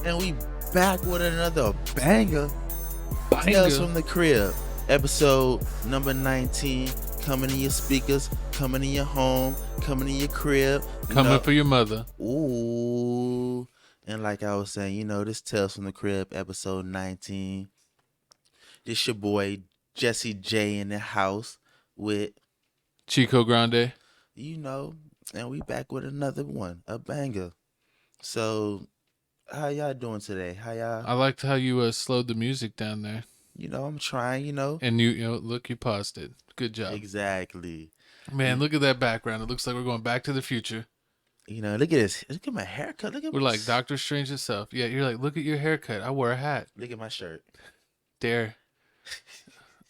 And we back with another banger. Tales from the Crib, episode number 19. Coming in your speakers, coming in your home, coming in your crib. Coming for your mother. Ooh. And like I was saying, this Tales from the Crib, episode 19. This your boy, Jesse J in the house with Chico Grande. And we back with another one, a banger. So, how y'all doing today? I liked how you slowed the music down there. I'm trying, And you look, you paused it. Good job. Exactly. Man, look at that background. It looks like we're going back to the future. Look at this. Look at my haircut. We're like Doctor Strange himself. Yeah, you're like, look at your haircut. I wore a hat. Look at my shirt. There.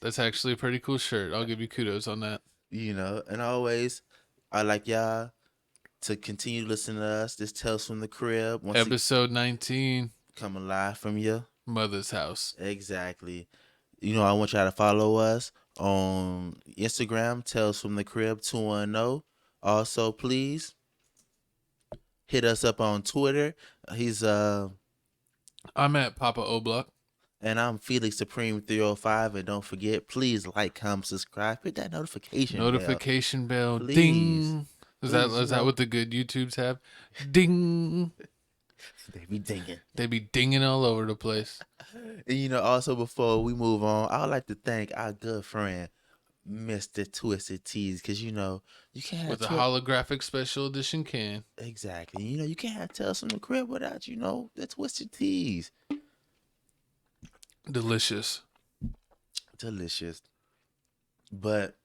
That's actually a pretty cool shirt. I'll give you kudos on that. And always, I like y'all to continue listening to us. This Tales from the Crib. Episode 19. Coming live from your mother's house. Exactly. I want y'all to follow us on Instagram, Tales from the Crib 210. Also, please hit us up on Twitter. I'm at Papa O'Block. And I'm Felix Supreme 305. And don't forget, please like, comment, subscribe, hit that notification bell. Please. Ding. Is that what the good YouTubes have? Ding. They be dinging. They be dinging all over the place. And also before we move on, I would like to thank our good friend, Mr. Twisted Tees, because you can't have with a holographic special edition can. Exactly. You can't have Tales from the Crib without the Twisted Tees. Delicious. But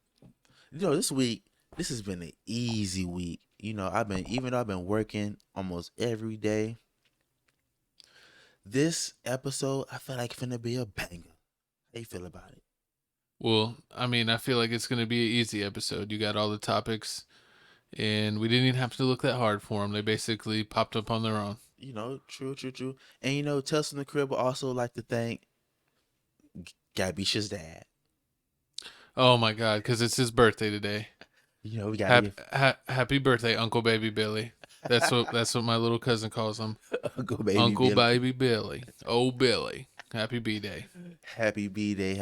this week, this has been an easy week. I've been working almost every day. This episode, I feel like it's gonna be a banger. How you feel about it? Well, I feel like it's gonna be an easy episode. You got all the topics, and we didn't even have to look that hard for them. They basically popped up on their own. True. And Tales from the Crib would also like to thank Gabisha's dad. Oh my God, because it's his birthday today. We got happy birthday, Uncle Baby Billy. That's what my little cousin calls him. Uncle Baby Billy. Oh Billy. Happy B-Day. Happy B-Day.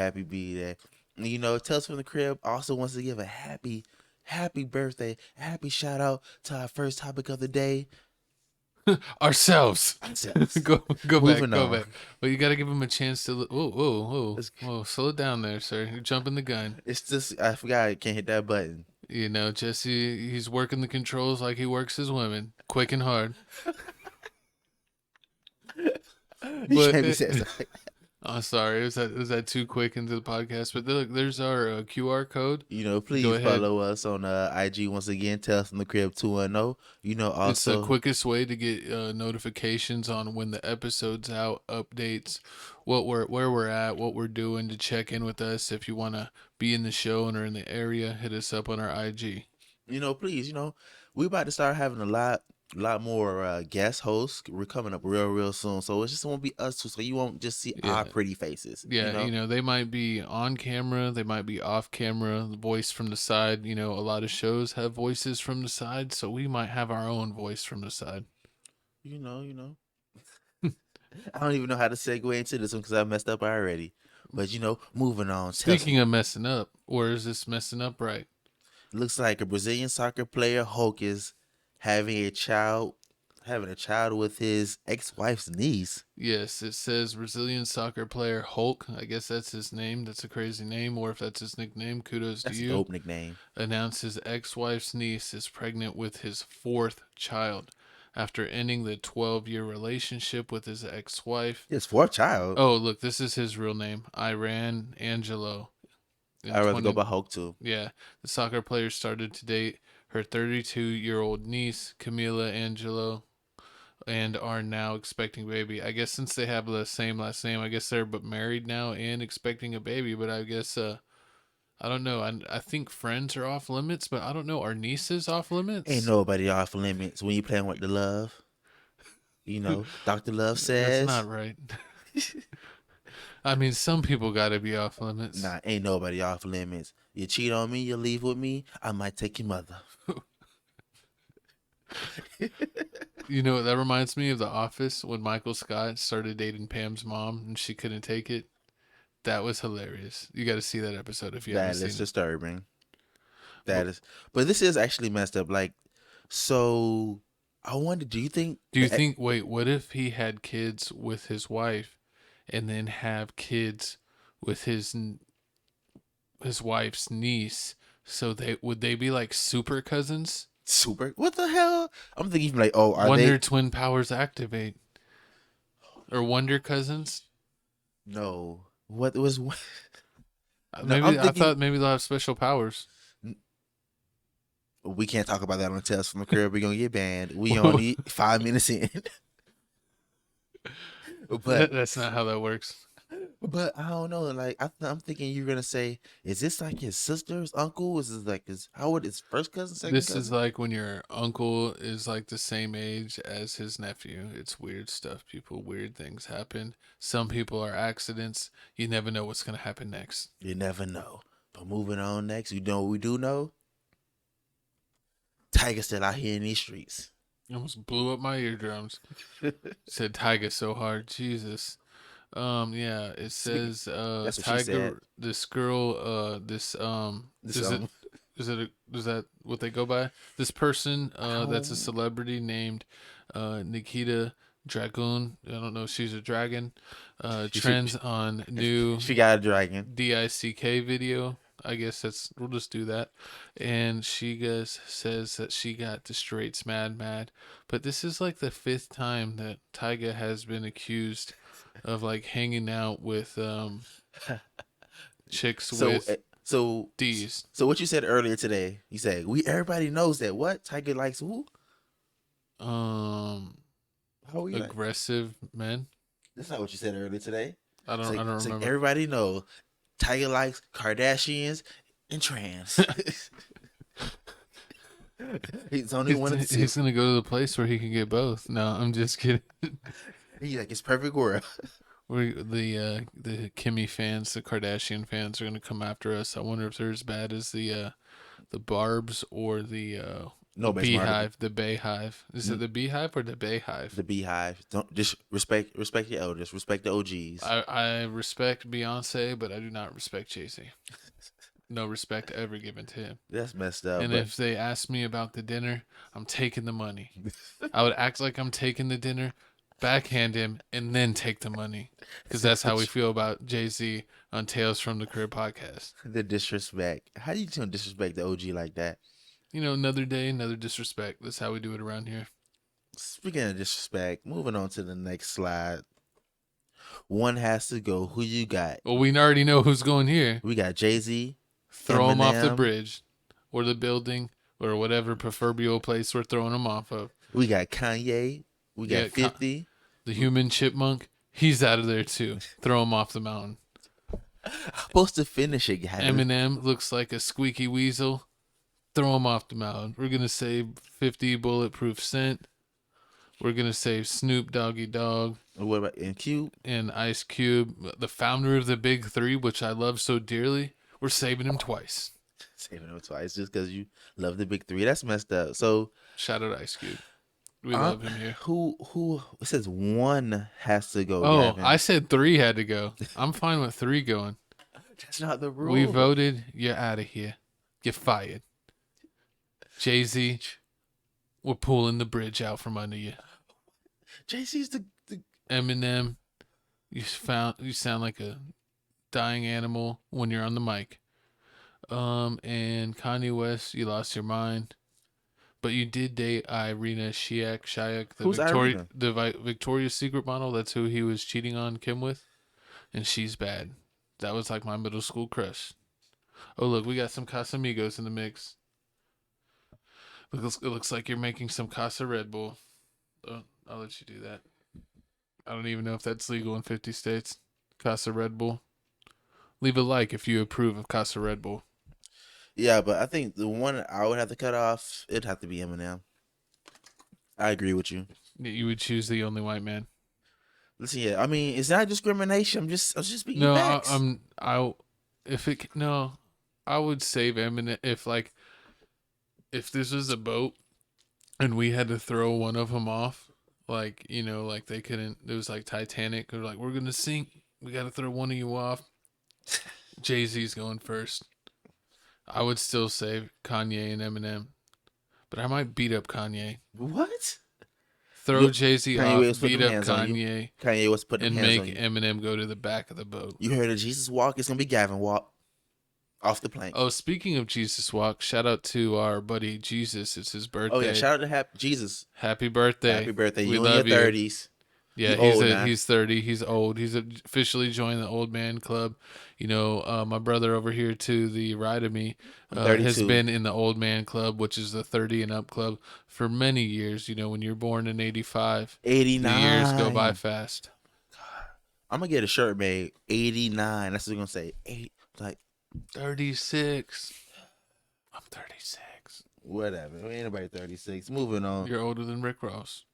Tales from the Crib also wants to give a happy birthday, happy shout out to our first topic of the day. Ourselves. Go back. But you got to give him a chance to. Whoa! Slow it down there, sir. You're jumping the gun. It's just I forgot I can't hit that button. Jesse, he's working the controls like he works his women, quick and hard. Oh, sorry. Was that too quick into the podcast? But look, there's our QR code. Please follow us on IG once again. Tales from the Crib 210. Also, it's the quickest way to get notifications on when the episode's out, updates, where we're at, what we're doing, to check in with us. If you want to be in the show and are in the area, hit us up on our IG. Please, we about to start having a lot more guest hosts. We're coming up real soon, so it just won't be us two, so you won't just see our pretty faces. They might be on camera, they might be off camera, the voice from the side. A lot of shows have voices from the side, so we might have our own voice from the side. I don't even know how to segue into this one because I messed up already. But moving on. Speaking of messing up, or is this messing up right? Looks like a Brazilian soccer player, Hulk, is having a child with his ex-wife's niece. Yes, it says Brazilian soccer player Hulk. I guess that's his name. That's a crazy name. Or if that's his nickname, kudos to you. That's a dope nickname. Announced his ex-wife's niece is pregnant with his 4th child after ending the 12-year relationship with his ex-wife. His 4th child? Oh, look, this is his real name. Iran Angelo. I'd rather go by Hulk too. Yeah, the soccer player started to date her 32-year-old niece, Camila Angelo, and are now expecting a baby. I guess since they have the same last name, I guess they're married now and expecting a baby. But I guess, I don't know. I think friends are off limits, but I don't know. Are nieces off limits? Ain't nobody off limits when you playing with the love. Dr. Love says. That's not right. Some people got to be off limits. Nah, ain't nobody off limits. You cheat on me, you leave with me, I might take your mother. You know, that reminds me of The Office when Michael Scott started dating Pam's mom and she couldn't take it. That was hilarious. You got to see that episode if you haven't That is seen it. disturbing. But That is, but this is actually messed up. Like, so I wonder, do you think do you that think, wait, what if he had kids with his wife and then have kids with his wife's niece? So they be like super cousins? super? What the hell? I'm thinking like, oh, are Wonder they? twin powers activate or wonder cousins? No. What was? No, I'm Maybe I thinking thought maybe they'll have special powers. we can't talk about that on Tales from the Crib. We're gonna get banned. We only 5 minutes in. but That's not how that works. but I don't know. Like I'm thinking you're gonna say, is this like his sister's uncle? Is this like his Howard his first cousin, second This is cousin? like when your uncle is like the same age as his nephew. It's weird stuff, people. Weird things happen. Some people are accidents. You never know what's going to happen next. You never know. But moving on next, you know what we do know? Tiger's still out here in these streets. It almost blew up my eardrums. Said Tiger so hard. Jesus. Yeah, it Speaking, says that's what she said. Tiger, this girl, this This is that what they go by? This person that's a how celebrity named Nikita Dragoon. I don't know if she's a dragon. she Trends on new she got a dragon. DICK video. I guess we'll just do that. And she says that she got the straights mad. But this is like the fifth time that Tyga has been accused of like hanging out with chicks So with so D's. so what you said earlier today? You said we everybody knows that what Tiger likes who? Um How are you like? aggressive men. That's not what you said earlier today. I don't It's like remember. everybody know Tiger likes Kardashians and trans. He's only one of the two. He's gonna go to the place where he can get both. No, I'm just kidding. He's like it's perfect world. The Kimmy fans, the Kardashian fans, are gonna come after us. I wonder if they're as bad as the Barb's or the Nobody's smarter than Beehive. The Bayhive. Is it the Beehive or the Bayhive? the Beehive. Don't just respect your elders. Respect the OGs. I respect Beyonce, but I do not respect Jay-Z. No respect ever given to him. That's messed up. And But if they ask me about the dinner, I'm taking the money. I would act like I'm taking the dinner, backhand him, and then take the money. Because that's how we feel about Jay-Z on Tales from the Crib podcast. the disrespect. How do you gonna disrespect the OG like that? You know, another day, another disrespect. That's how we do it around here. Speaking of disrespect, moving on to the next slide. One has to go. Who you got? Well, we already know who's going here. We got Jay-Z, Throw him off the Eminem. bridge or the building or whatever proverbial place we're throwing him off of. We got Kanye. We got Yeah, 50. The human chipmunk, he's out of there too. Throw him off the mountain. Supposed to finish it, guys. Eminem looks like a squeaky weasel. Throw him off the mountain. We're going to save 50 bulletproof cent. We're going to save Snoop Doggy Dogg What about and Cube? and Ice Cube, the founder of the Big Three, which I love so dearly. We're saving him twice. Saving them twice just because you love the big three. That's messed up. So Shout out Ice Cube. We love him here. who it says one has to go, Oh, Gavin. I said 3 had to go. I'm fine with 3 going. That's not the rule. We voted. You're out of here. You're fired. Jay-Z, we're pulling the bridge out from under you. Jay-Z's the Eminem, you sound like a dying animal when you're on the mic. And Kanye West, you lost your mind. But you did date Irina Shayk, Who's Irina? Victoria's Secret model. That's who he was cheating on Kim with. And she's bad. That was like my middle school crush. Oh, look, we got some Casamigos in the mix. It looks like you're making some Casa Red Bull. Oh, I'll let you do that. I don't even know if that's legal in 50 states. Casa Red Bull. Leave a like if you approve of Casa Red Bull. Yeah, but I think the one I would have to cut off, it'd have to be Eminem. I agree with you. You would choose the only white man. Listen, yeah, I mean, it's not discrimination. I'm just speaking No, facts. I would save Eminem if this was a boat and we had to throw one of them off. Like, like they couldn't. It was like Titanic. They're like, we're gonna sink. We got to throw one of you off. Jay-Z's going first. I would still say Kanye and Eminem, but I might beat up Kanye. What? Throw You Jay-Z Kanye off, West put beat them up hands on you. Kanye, Kanye West put them and hands make on you. Eminem go to the back of the boat. You heard of Jesus walk? It's gonna be Gavin walk off the plank. Oh, speaking of Jesus Walk, shout out to our buddy Jesus. It's his Oh yeah, birthday. shout out to Jesus. Happy birthday. Happy birthday. We You in your love you. 30s. Yeah, You old now. he's 30. He's old. He's officially joined the old man club. My brother over here to the right of me I'm has 32. been in the old man club, which is the 30 and up club, for many years. When you're born in 85, the years go by 89. fast. I'm gonna get a shirt made. 89. That's what I'm gonna say. Like 36. I'm 36. whatever. Ain't nobody 36. Moving on. You're older than Rick Ross.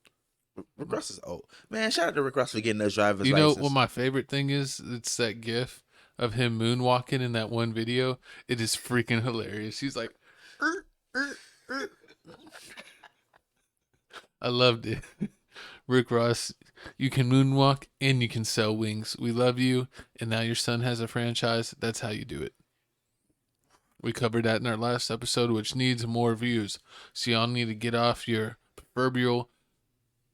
Rick Ross is old. Man, shout out to Rick Ross for getting those driver's You know license. what my favorite thing is? It's that gif of him moonwalking in that one video. It is freaking hilarious. He's like, "Er, er, er." I loved it. Rick Ross, you can moonwalk and you can sell wings. We love you. And now your son has a franchise. That's how you do it. We covered that in our last episode, which needs more views. So y'all need to get off your proverbial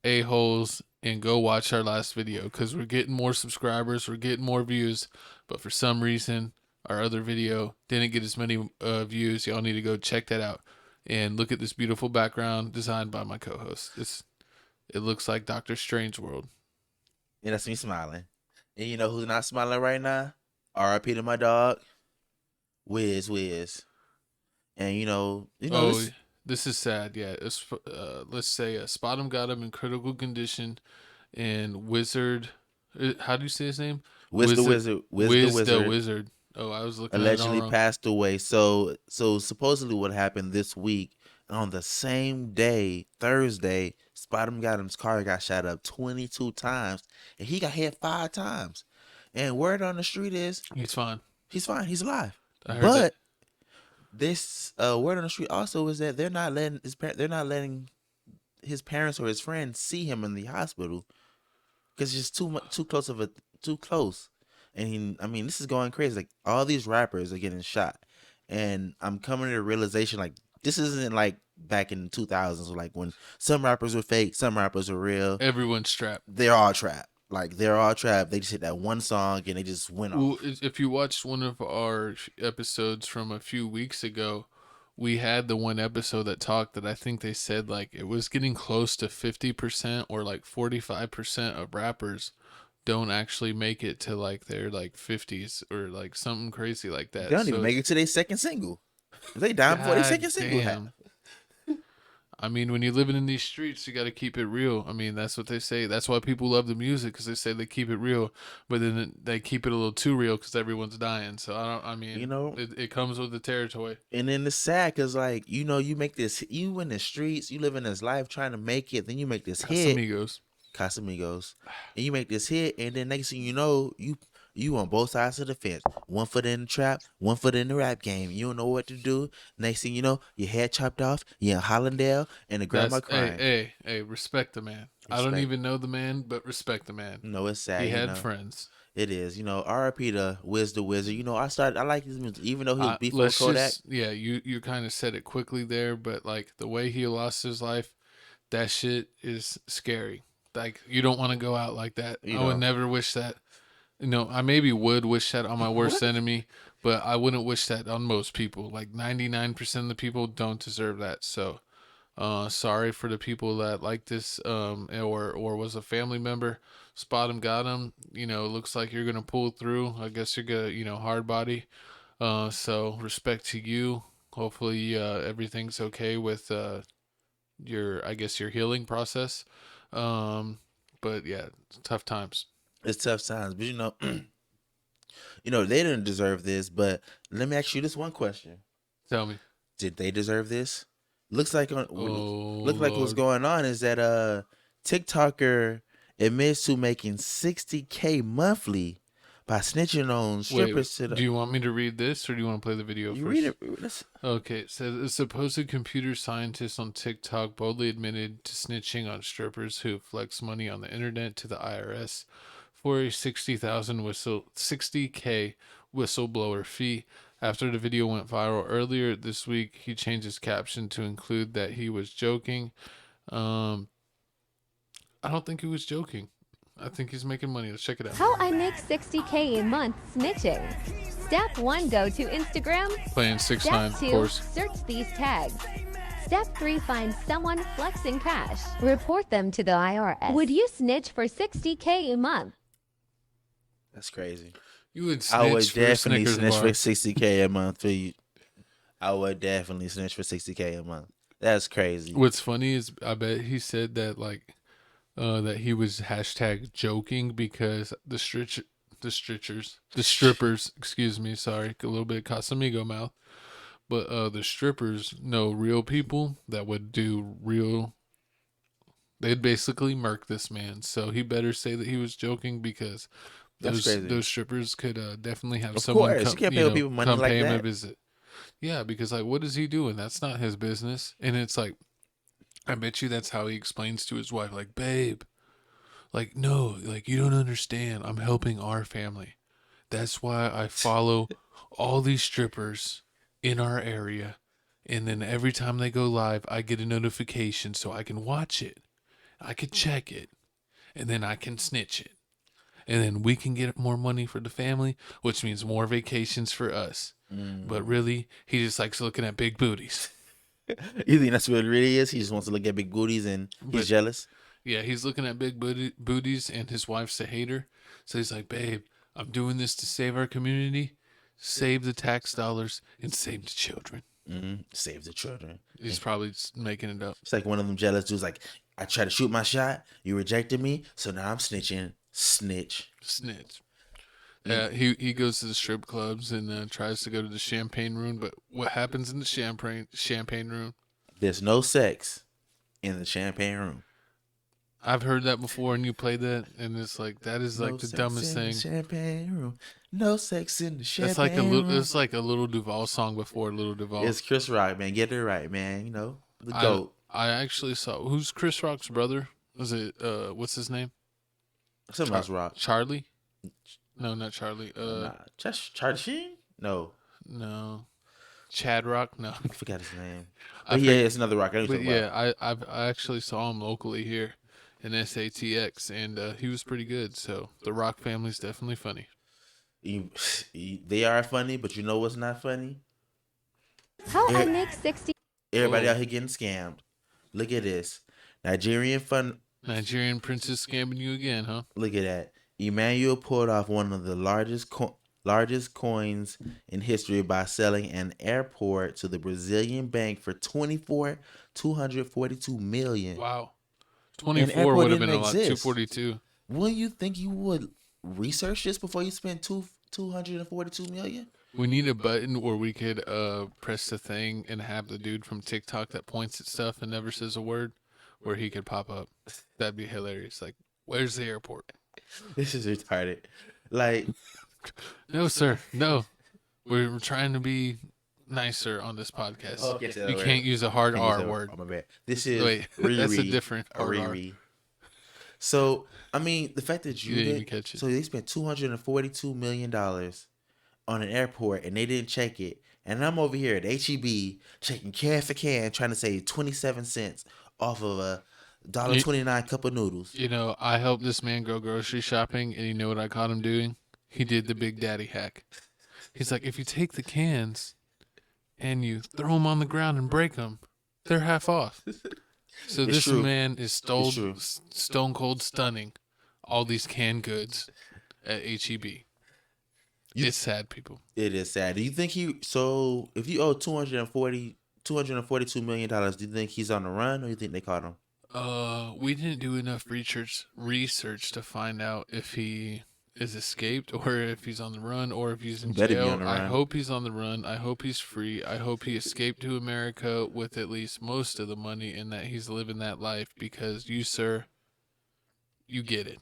a-holes and go watch our last video, because we're getting more subscribers, we're getting more views, but for some reason our other video didn't get as many views. Y'all need to go check that out and look at this beautiful background designed by my co-host. It looks like Doctor Strange World. And that's me smiling. And you know who's not smiling right now? R.I.P. to my dog, Wiz. And This is sad. Yeah, let's say Spot'em got him in critical condition, and Wizard. How do you say his name? Wiz the Wizard. Wiz the Wizard. Oh, I was looking at it all Allegedly wrong. passed away. So supposedly what happened this week, on the same day, Thursday, Spot'em got him's car got shot up 22 times, and he got hit 5 times. And word on the street is He's fine. he's fine, he's alive. I heard But that. this word on the street also is that they're not letting his parents or his friends see him in the hospital because it's just too close. And this is going crazy. Like, all these rappers are getting shot, and I'm coming to the realization, like, this isn't like back in the 2000s, like when some rappers were fake, some rappers were real. Everyone's strapped. They're all trapped. Like, they're all trapped. They just hit that one song and they just went off. Well, if you watched one of our episodes from a few weeks ago, we had the one episode that talked that I think they said like it was getting close to 50% or like 45% of rappers don't actually make it to like their like 50s or like something crazy like that. They don't even make it to their second single. They died before their second single. Damn. I mean, when you're living in these streets, you got to keep it real. I mean, that's what they say. That's why people love the music, because they say they keep it real, but then they keep it a little too real because everyone's dying. So it comes with the territory. And then it's sad because, like, you make this, you in the streets, you live in this life trying to make it, then you make this hit. Casamigos. And you make this hit, and then next thing you know, you on both sides of the fence. One foot in the trap, one foot in the rap game. You don't know what to do. Next thing you know, your head chopped off. You're in Hollandale, and the grandma crying. Hey, respect the man. I don't even know the man, but respect the man. No, it's sad. He had friends. It is. R.I.P. to Wiz the Wizard. I like his music, even though he was beefing with Kodak. You kind of said it quickly there, but like the way he lost his life, that shit is scary. Like, you don't want to go out like that. I would never wish that. I maybe would wish that on my worst enemy, but I wouldn't wish that on most people. Like 99% of the people don't deserve that. So, sorry for the people that like this, or was a family member. Spot him, got him. It looks like you're gonna pull through. I guess you're gonna, hard body. So respect to you. Hopefully, everything's okay with your healing process. But yeah, tough times. It's tough times, but they didn't deserve this. But let me ask you this one question: Tell me, did they deserve this? Looks like like Lord. what's going on is that TikToker admits to making $60K monthly by snitching on Wait, strippers to do the. you want me to read this or do you want to play the video You read first? it. Let's, Okay, it says a supposed computer scientist on TikTok boldly admitted to snitching on strippers who flex money on the internet to the IRS for a 60K whistleblower fee. After the video went viral earlier this week, he changed his caption to include that he was joking. Um, I don't think he was joking. I think he's making money. Let's check it out. How I make 60K a month snitching. Step 1, go to Instagram. Playing 6ix9ine, Step of 2, course. search these tags. Step 3, find someone flexing cash. Report them to the IRS. Would you snitch for 60K a month? that's crazy. You would I would snitch for a definitely Snickers snitch bar. for 60K a month for you. I would definitely snitch for 60K a month. That's crazy. What's funny is I bet he said that that he was hashtag joking because the strippers, excuse me, sorry, a little bit of Casamigo mouth, but the strippers know real people that would do real. They'd basically murk this man, so he better say that he was joking because That's crazy. those strippers could definitely have Of someone course, come, you can't pay people money come like pay him a that. visit. Yeah, because like, what is he doing? That's not his business. And it's like, I bet you that's how he explains to his wife, like, babe, like, no, like, you don't understand. I'm helping our family. That's why I follow all these strippers in our area. And then every time they go live, I get a notification so I can watch it. I can check it. And then I can snitch it. And then we can get more money for the family, which means more vacations for us. But really, he just likes looking at big booties. You think that's what it really is? He just wants to look at big booties and he's But- jealous. Yeah, he's looking at big booties, and his wife's a hater. So he's like, babe, I'm doing this to save our community, save the tax dollars, and save the children. Save the children. He's probably just making it up. It's like one of them jealous dudes. Like, I tried to shoot my shot, you rejected me, so now I'm snitching. Snitch. Snitch. He goes to the strip clubs and tries to go to the champagne room, but what happens in the champagne room? There's no sex in the champagne room. I've heard that before, and you played that, and it's like that is like No the sex dumbest in the thing. champagne room. No sex in the champagne That's like a room. little. It's like a Little Duval song before Little Duval. It's Chris Rock, man. Get it right, man. You know, the GOAT. I actually saw who's Chris Rock's brother? Was it what's his name? Something else Rock. Charlie? No, not Charlie. Charlie Sheen? No. No. Chad Rock? No. I forgot his name. I But yeah, it's another Rock. I know what But you're talking yeah, I actually saw him locally here in SATX, and he was pretty good. So the Rock family's definitely funny. They are funny, but you know what's not funny? How I make 60. Everybody Oh. out here getting scammed. Look at this. Nigerian princess scamming you again, huh? Look at that. Emmanuel pulled off one of the largest coins in history by selling an airport to the Brazilian bank for 242 million. Wow. An 24 airport would have been didn't a lot. exist. 242. Wouldn't you think you would research this before you spend 242 million? We need a button where we could press the thing and have the dude from TikTok that points at stuff and never says a word, where he could pop up. That'd be hilarious. Like, where's the airport? This is retarded. Like, No, sir. No. We're trying to be nicer on this podcast. Oh, get to that You word. can't use a hard Can't use R that word. Oh, my bad. This is Wait, that's a Riri, different a hard R. Riri. So, I mean, the fact that You you didn't even did, catch it. so they spent $242 million on an airport and they didn't check it. And I'm over here at HEB checking can for can, trying to save 27 cents off of a $1.29 cup of noodles. You know, I helped this man go grocery shopping, and you know what I caught him doing? He did the Big Daddy hack. He's like, if you take the cans and you throw them on the ground and break them, they're half off. So It's this true. man is true. stone cold stunning all these canned goods at HEB. It's sad, people. It is sad. Do you think if you owe $242 million, do you think he's on the run or you think they caught him? We didn't do enough research to find out if he is escaped or if he's on the run or if he's in Better be jail. on the I run. hope he's on the run. I hope he's free. I hope he escaped to America with at least most of the money and that he's living that life because you, sir, you get it.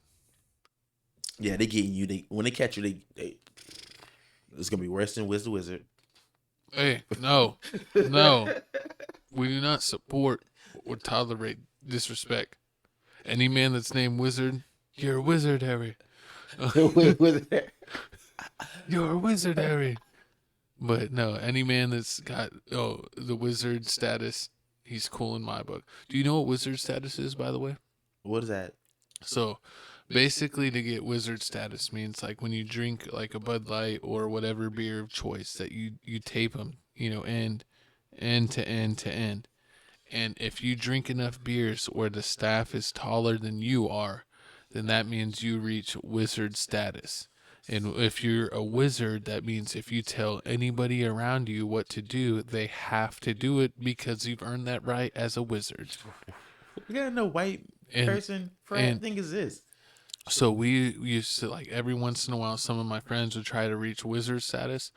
Yeah, they getting you. When they catch you, it's gonna be worse than Wiz the Wizard. Hey, no, no. We do not support or tolerate disrespect. Any man that's named Wizard, you're a wizard, Harry. You're a wizard, Harry. But no, any man that's got the wizard status, he's cool in my book. Do you know what wizard status is, by the way? What is that? So basically, to get wizard status means like when you drink like a Bud Light or whatever beer of choice that you tape them, end to end to end. And if you drink enough beers where the staff is taller than you are, then that means you reach wizard status. And if you're a wizard, that means if you tell anybody around you what to do, they have to do it because you've earned that right as a wizard. We got no white person friend thing exists. So we used to, like, every once in a while, some of my friends would try to reach wizard status,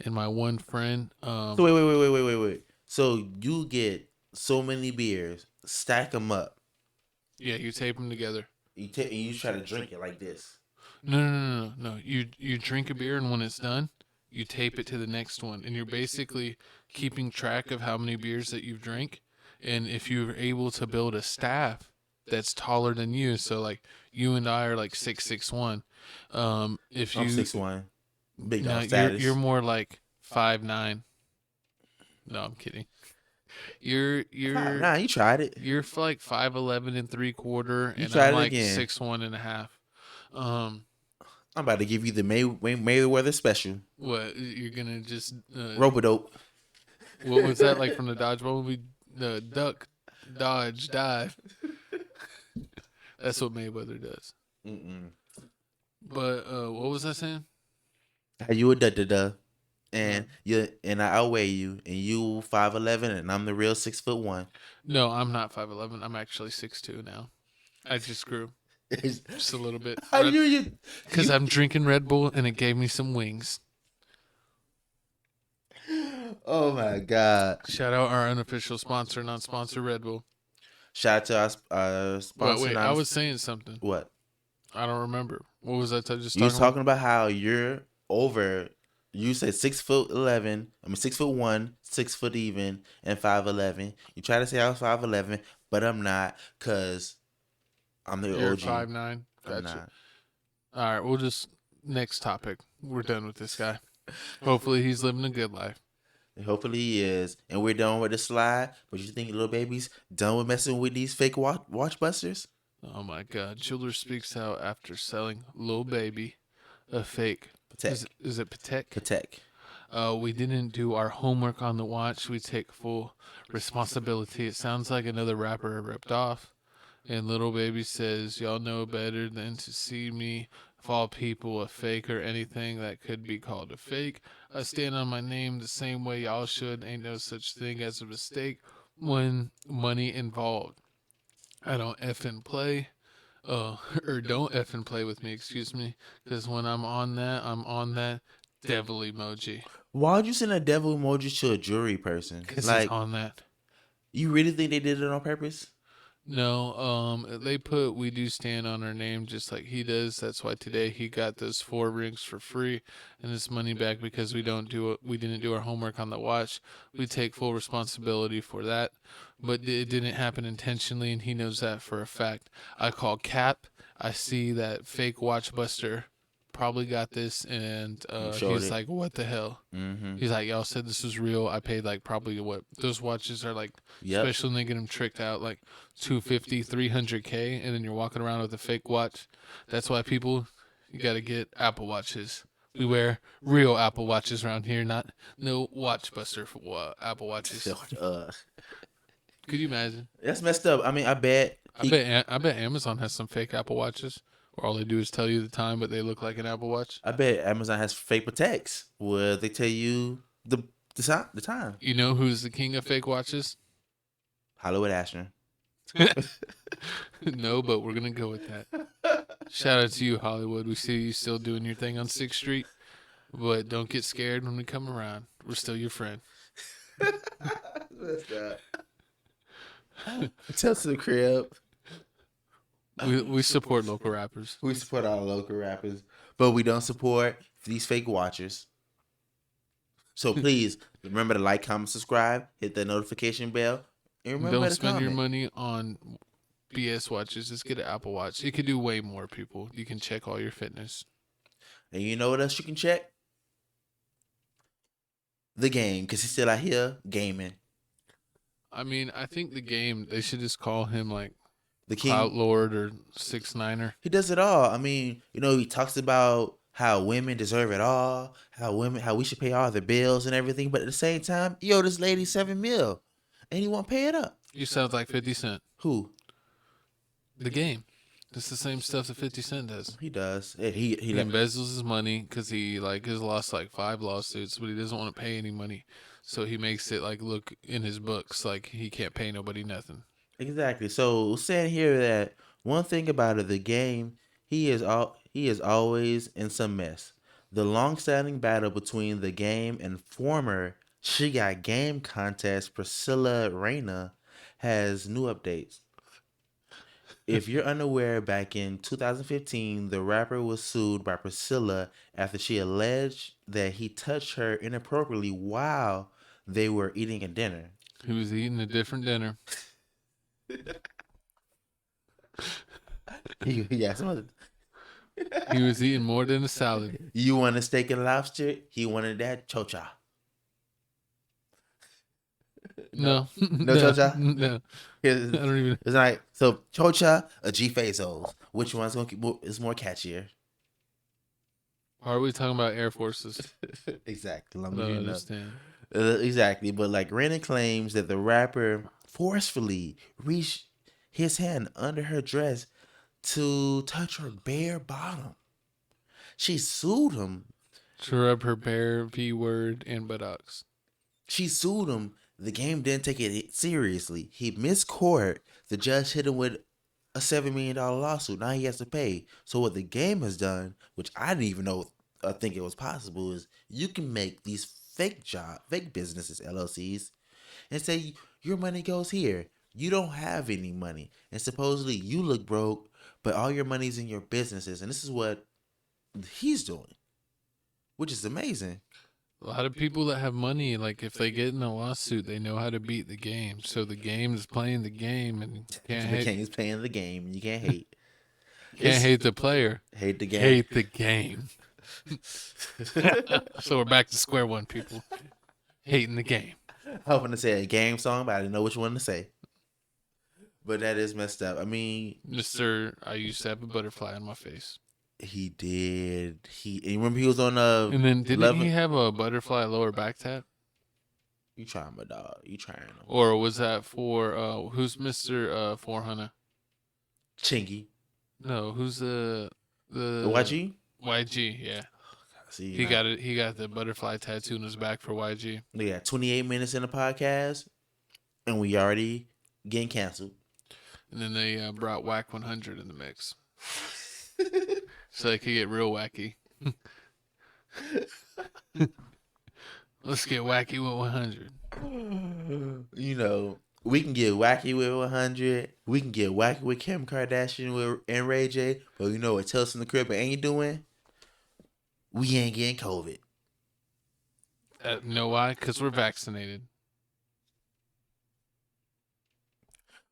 and my one friend. So wait. So you get so many beers, stack them up. Yeah, you tape them together. You try to drink it like this. No. You drink a beer, and when it's done, you tape it to the next one, and you're basically keeping track of how many beers that you've drank. And if you're able to build a staff that's taller than you, so like you and I are like 6'1". If you I'm 6'1", big dog no, status. you're more like 5'9". No, I'm kidding. You're Nah, you tried it. You're like 5'11" and 3/4, and tried I'm it like again. 6'1.5". I'm about to give you the Mayweather special. What, you're gonna just Rope-a-dope. what was that, like from the dodgeball movie? The duck, dodge, dive. That's what Mayweather does. But what was I saying? How you a da and I outweigh you, and you 5'11", and I'm the real 6'1". No, I'm not 5'11". I'm actually 6'2" now. I just grew just a little bit. How you? Because I'm drinking Red Bull and it gave me some wings. Oh my God! Shout out our unofficial sponsor, non-sponsor, Red Bull. Shout out to our sponsor. Wait, I was saying something. What? I don't remember. What was I just You was talking talking about how you're over. You said 6'11". I mean 6'1", 6 foot even, and 5'11". You try to say I was 5'11", but I'm not, cause I'm the You're OG. 5'9". I'm Gotcha. not. All right, we'll just next topic. We're done with this guy. Hopefully he's living a good life. Hopefully he is, and we're done with the slide. But you think little baby's done with messing with these fake watch busters? Oh my God! Children speaks out after selling Lil Baby a fake. Patek. Is it Patek? Patek. We didn't do our homework on the watch. We take full responsibility. It sounds like another rapper ripped off. And Little Baby says, y'all know better than to see me, of all people, a fake or anything that could be called a fake. I stand on my name the same way y'all should. Ain't no such thing as a mistake when money involved. I don't effing play. Or don't effing play with me, excuse me. Because when I'm on that devil emoji. Why would you send a devil emoji to a jewelry person? Because Like, he's on that. you really think they did it on purpose? No, they put "we do stand on our name" just like he does. That's why today he got those 4 rings for free and his money back because we didn't do our homework on the watch. We take full responsibility for that, but it didn't happen intentionally, and he knows that for a fact. I call Cap. I see that fake watch buster probably got this, and he's like, "What the hell?" Mm-hmm. He's like, "Y'all said this was real. I paid like probably what those watches are like, especially when they get them tricked out, like 250, 300K, and then you're walking around with a fake watch. That's why you got to get Apple Watches. We wear real Apple Watches around here, not no watch buster for Apple Watches. Could you imagine? That's messed up. I mean, I bet Amazon has some fake Apple Watches. Where all they do is tell you the time, but they look like an Apple Watch. I bet Amazon has fake Pateks where they tell you the time. You know who's the king of fake watches? Hollywood Ashton. No, but we're gonna go with that. Shout out to you, Hollywood. We see you still doing your thing on 6th Street, but don't get scared when we come around. We're still your friend. What's that? Tell to the crib. We support local rappers. We support our local rappers, but we don't support these fake watchers. So please remember to like, comment, subscribe, hit that notification bell, and remember Don't to spend your comment. money on BS watches. Just get an Apple Watch. It could do way more, people. You can check all your fitness. And you know what else you can check? The game, because he's still out here gaming. I mean, I think the game, they should just call him like The Clout king, Lord or 6ix9ine. he does it all. I mean, he talks about how women deserve it all, how we should pay all the bills and everything, but at the same time, this lady $7 million, and he won't pay it up. You sound like 50 Cent. Who? The game. It's the same stuff that 50 Cent does. He does. He He embezzles his money because he has lost like 5 lawsuits, but he doesn't want to pay any money. So he makes it like look in his books like he can't pay nobody nothing. Exactly. So saying here that one thing about it, the game, he is always in some mess. The long-standing battle between the game and former She Got Game contest Priscilla Reyna has new updates. If you're unaware, back in 2015, the rapper was sued by Priscilla after she alleged that he touched her inappropriately while they were eating a dinner. He was eating a different dinner. Yeah, He was eating more than a salad. you want a steak and lobster? He wanted that chocha. No. No chocha? No. I don't even. It's like, so chocha or G Fazos. Which one's is more catchier? Why are we talking about Air Forces? Exactly. I don't understand. Exactly. But like Renan claims that the rapper forcefully reached his hand under her dress to touch her bare bottom. She sued him. To rub her bare V-word and buttocks. She sued him. The game didn't take it seriously. He missed court. The judge hit him with a $7 million lawsuit. Now he has to pay. So what the game has done, which I didn't even know, I think it was possible, is you can make these fake businesses, LLCs, and say your money goes here. You don't have any money. And supposedly you look broke, but all your money's in your businesses. And this is what he's doing, which is amazing. A lot of people that have money, like if they get in a lawsuit, they know how to beat the game. So the game is playing the game, and you can't The hate. king is playing the game, and you can't hate. Can't hate the player. Hate the game. Hate the game. So we're back to square one, people. Hating the game. I was going to say a game song, but I didn't know which one to say. But that is messed up. I mean, Mr. I used to have a butterfly on my face. he did. You remember he was on And then didn't Love- he have a butterfly lower back tap? You trying, my dog? You trying? Or was that for who's Mr. 400? Chingy. No, who's the YG. YG, yeah. See, He got it. He got the butterfly tattoo on his back for YG. Yeah, 28 minutes in the podcast, and we already getting canceled. And then they brought Whack 100 in the mix, so they could get real wacky. Let's get wacky with 100. We can get wacky with 100. We can get wacky with Kim Kardashian and Ray J. But you know what Tell Us in the Crib ain't doing? We ain't getting COVID. You know why? Because we're vaccinated.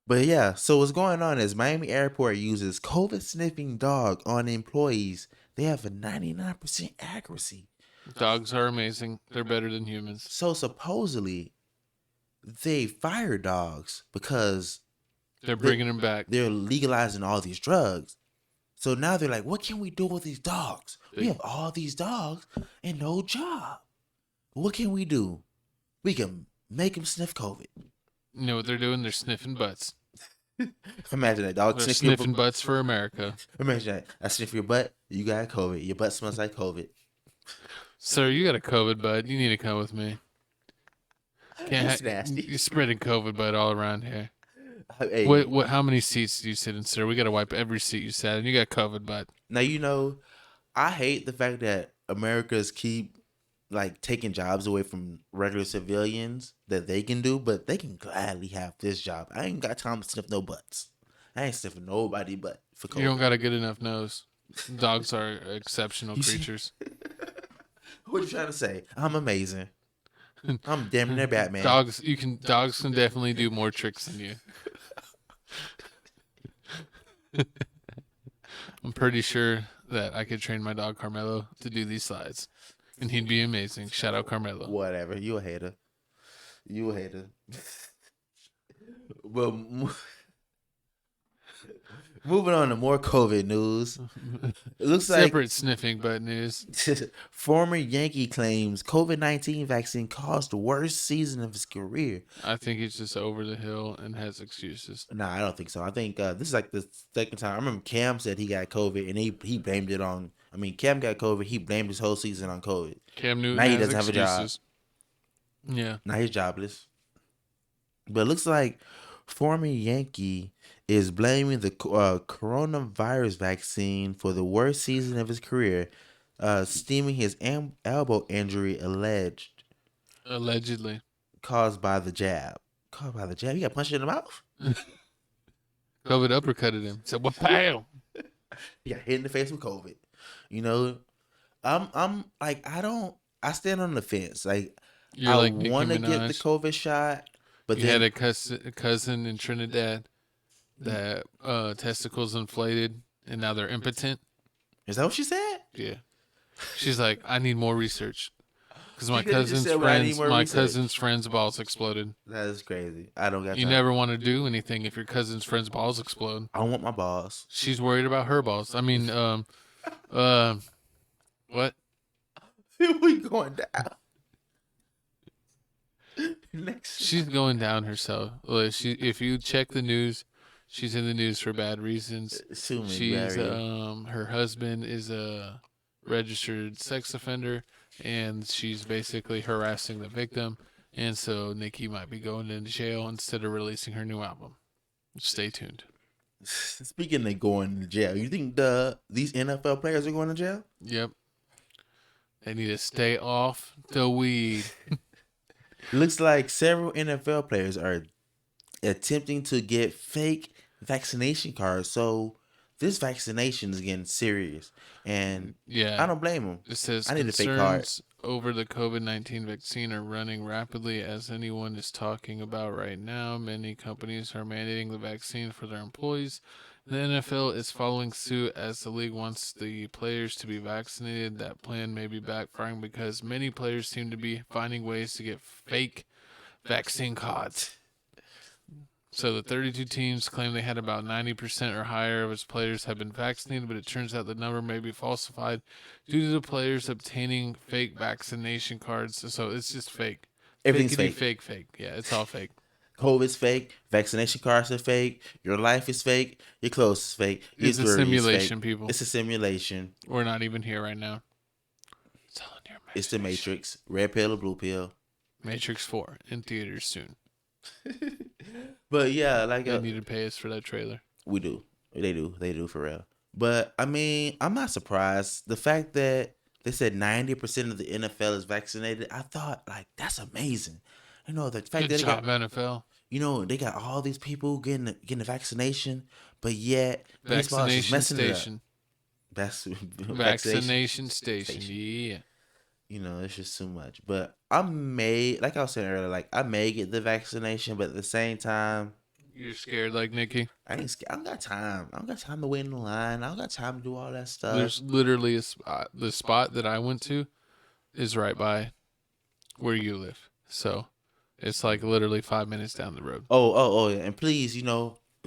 But yeah, so what's going on is Miami Airport uses COVID sniffing dog on employees. They have a 99% accuracy. Dogs are amazing. They're better than humans. So supposedly, they fire dogs because They're bringing them back. they're legalizing all these drugs. So now they're like, what can we do with these dogs? We have all these dogs and no job. What can we do? We can make them sniff COVID. You know what they're doing? They're sniffing butts. Imagine that dog They're sniff sniffing butts for America. Imagine that. I sniff your butt. You got COVID. Your butt smells like COVID. Sir, you got a COVID bud. You need to come with me. That's nasty. You're spreading COVID bud all around here. Hey, What? How many seats do you sit in, sir? We got to wipe every seat you sat in. You got COVID bud. now I hate the fact that Americans keep like taking jobs away from regular civilians that they can do, but they can gladly have this job. I ain't got time to sniff no butts. I ain't sniffing nobody butt. for You don't COVID. got a good enough nose. Dogs are exceptional You see? creatures. What you trying to say? I'm amazing. I'm damn near Batman. Dogs can definitely do more tricks than you. I'm pretty sure that I could train my dog Carmelo to do these slides, and he'd be amazing. Shout out Carmelo. Whatever. You a hater. You a hater. Well, moving on to more COVID news. It looks like Separate sniffing butt news. former Yankee claims COVID-19 vaccine caused the worst season of his career. I think he's just over the hill and has excuses. Nah, I don't think so. I think this is like the second time. I remember Cam said he got COVID and he blamed it on. I mean, Cam got COVID. He blamed his whole season on COVID. Cam Newton Now he has doesn't have a job. excuses. Yeah. Now he's jobless. But it looks like former Yankee is blaming the coronavirus vaccine for the worst season of his career, stemming his elbow injury Allegedly. caused by the jab. Caused by the jab? He got punched in the mouth? COVID uppercutted him. Said, "What pow?" He got hit in the face with COVID. You know, I'm like, I stand on the fence. Like, You're I like Nicki want to get the Minaj. COVID shot, but You then had a cousin in Trinidad that testicles inflated and now they're impotent. is that what she said? Yeah. She's like, I need more research because my You could've just cousin's said, "Well, I need friends, more research." friend's balls exploded. That is crazy. I don't got You time. never want to do anything if your cousin's friend's balls explode. I want my balls. She's worried about her balls. I mean, what? We going down. Next. She's going down herself. If you check the news, she's in the news for bad reasons. Sue me, She's Barry. her husband is a registered sex offender, and she's basically harassing the victim. And so Nikki might be going into jail instead of releasing her new album. Stay tuned. Speaking of going to jail, you think these NFL players are going to jail? Yep. They need to stay off the weed. Looks like several NFL players are attempting to get fake vaccination cards. So this vaccination is getting serious, and Yeah. I don't blame them. It says I need a fake card. concerns over the COVID-19 vaccine are running rapidly as anyone is talking about right now. Many companies are mandating the vaccine for their employees. The NFL is following suit as the league wants the players to be vaccinated. That plan may be backfiring because many players seem to be finding ways to get fake vaccine cards. So the 32 teams claim they had about 90% or higher of its players have been vaccinated, but it turns out the number may be falsified due to the players obtaining fake vaccination cards. So it's just fake. Everything's Fakety fake. fake. Yeah, it's all fake. COVID's fake. Vaccination cards are fake. Your life is fake. Your clothes is fake. Your It's a jewelry is simulation, fake. people. It's a simulation. We're not even here right now. It's all in your It's the imagination. Matrix. Red pill or blue pill. Matrix 4 in theaters soon. But yeah, like They need to pay us for that trailer. we do. They do for real. But I mean, I'm not surprised. The fact that they said 90% of the NFL is vaccinated, I thought like that's amazing. You know, the fact Good that job, NFL. they got all these people getting the vaccination, but yet baseball is just Vaccination messing station. it up. Vaccination station. Yeah. You know, it's just too much. But I may, like I was saying earlier, like I may get the vaccination, but at the same time, You're scared like Nikki? I ain't scared. I don't got time. I don't got time to wait in the line. I don't got time to do all that stuff. There's literally a spot. The spot that I went to is right by where you live. So it's like literally 5 minutes down the road. Oh, yeah. And please,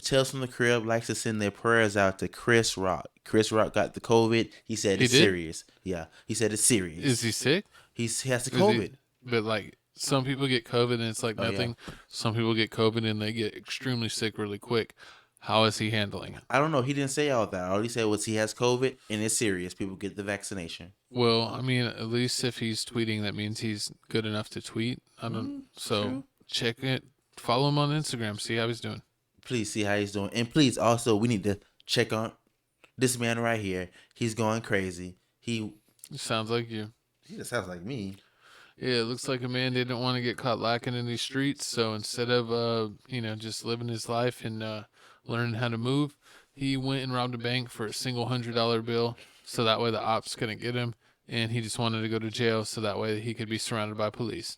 Tales from the Crib likes to send their prayers out to Chris Rock. Chris Rock got the COVID. He said it's He did? serious. Yeah, he said it's serious. Is he sick? He has the Is he- COVID. But like some people get COVID and it's like Oh, yeah. nothing. Some people get COVID and they get extremely sick really quick. How is he handling it? I don't know. He didn't say all that. All he said was he has COVID and it's serious. People get the vaccination. Well, I mean, at least if he's tweeting, that means he's good enough to tweet. I don't. So true. check it. Follow him on Instagram. See how he's doing. Please see how he's doing. And please also, we need to check on this man right here. He's going crazy. He Sounds like you. just sounds like me. Yeah, it looks like a man didn't want to get caught lacking in these streets. So instead of just living his life and learning how to move, He went and robbed a bank for a single $100 bill, so that way the ops couldn't get him, and he just wanted to go to jail so that way he could be surrounded by police.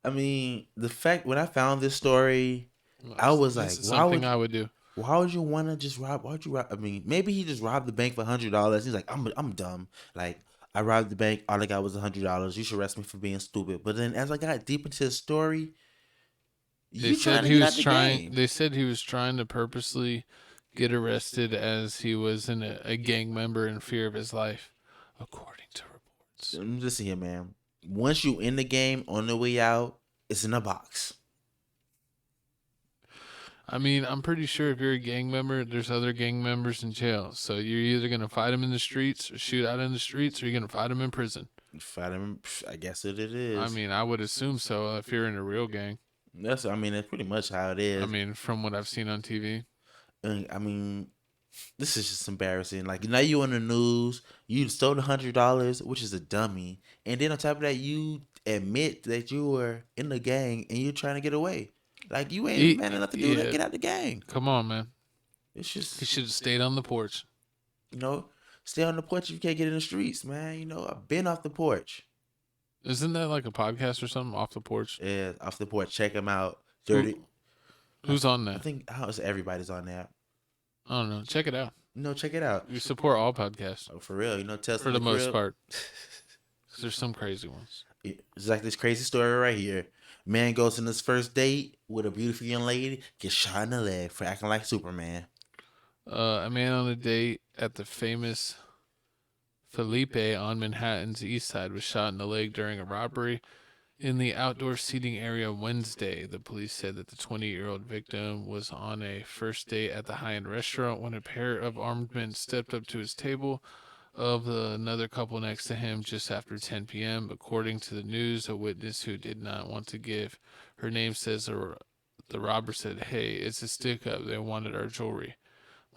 I mean, the fact when I found this story, I was This like, is something I would do. why would you want to just rob? Why would you rob? I mean, maybe he just robbed the bank for $100. He's like, I'm dumb. Like, I robbed the bank. All I got was $100. You should arrest me for being stupid. But then as I got deep into the story, you trying to get out the game. They said he was trying to purposely get arrested as he was a gang member in fear of his life, according to reports. Listen here, man. Once you in the game, on the way out, it's in a box. I mean, I'm pretty sure if you're a gang member, there's other gang members in jail. So you're either going to fight them in the streets or shoot out in the streets, or you're going to fight them in prison. Fight him. I guess it is. I mean, I would assume so if you're in a real gang. That's pretty much how it is. I mean, from what I've seen on TV. I mean, this is just embarrassing. Like, now you on the news, you stole $100, which is a dummy, and then on top of that, you admit that you were in the gang and you're trying to get away. Like, you ain't man enough to do that. Get out the gang. Come on, man. It's just He should have stayed on the porch. Stay on the porch if you can't get in the streets, man. I've been off the porch. Isn't that like a podcast or something? Off the porch. Yeah, off the porch. Check them out. Dirty. Who's on I that? think everybody's on there. I don't know. Check it out. Check it out. We support all podcasts. Oh, for real. Tell for the most part. 'Cause there's some crazy ones. It's like this crazy story right here. Man goes on his first date with a beautiful young lady, gets shot in the leg for acting like Superman. A man on a date at the famous Felipe on Manhattan's east side was shot in the leg during a robbery in the outdoor seating area Wednesday. The police said that the 20-year-old victim was on a first date at the high-end restaurant when a pair of armed men stepped up to his table of another couple next to him just after 10 p.m. According to the news, a witness who did not want to give her name says the robber said, "Hey, it's a stick-up. They wanted our jewelry.